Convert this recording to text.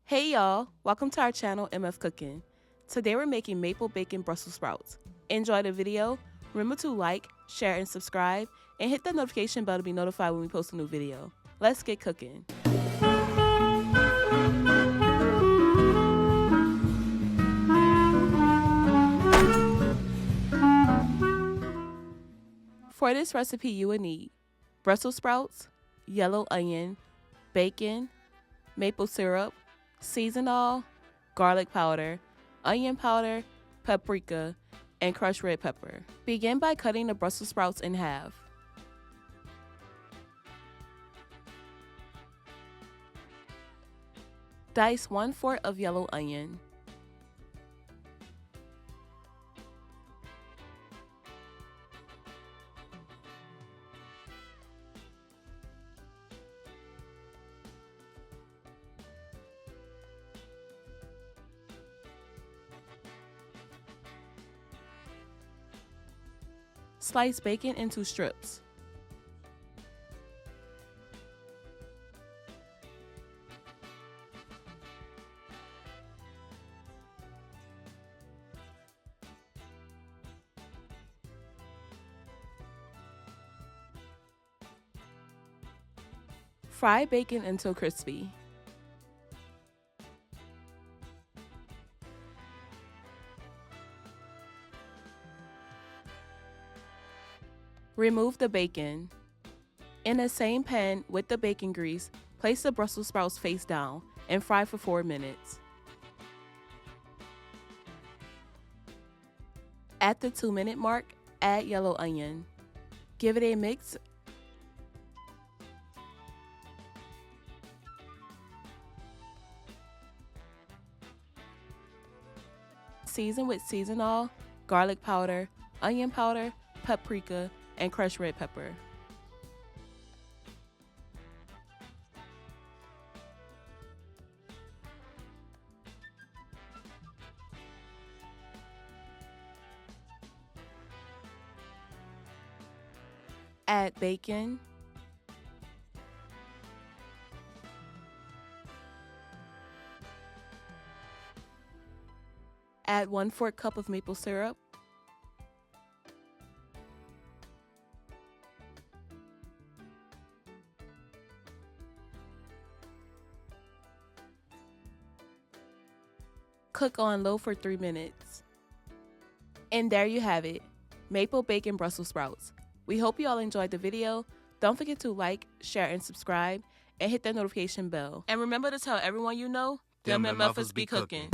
Hey y'all, welcome to our channel MF Cooking. Today we're making maple bacon Brussels sprouts. Enjoy the video, remember to like, share, and subscribe, and hit the notification bell to be notified when we post a new video. Let's get cooking. For this recipe you will need Brussels sprouts, yellow onion, bacon, maple syrup, seasoned oil, garlic powder, onion powder, paprika, and crushed red pepper. Begin by cutting the Brussels sprouts in half. Dice 1/4 of yellow onion. Slice bacon into strips. Fry bacon until crispy. Remove the bacon. In the same pan with the bacon grease, place the Brussels sprouts face down and fry for 4 minutes. At the 2-minute mark, add yellow onion. Give it a mix. Season with seasoned oil, garlic powder, onion powder, paprika, and crushed red pepper. Add bacon, add 1/4 cup of maple syrup, cook on low for 3 minutes. And there you have it, maple bacon Brussels sprouts. We hope you all enjoyed the video. Don't forget to like, share, and subscribe, and hit that notification bell. And remember to tell everyone you know, them MFers be cooking.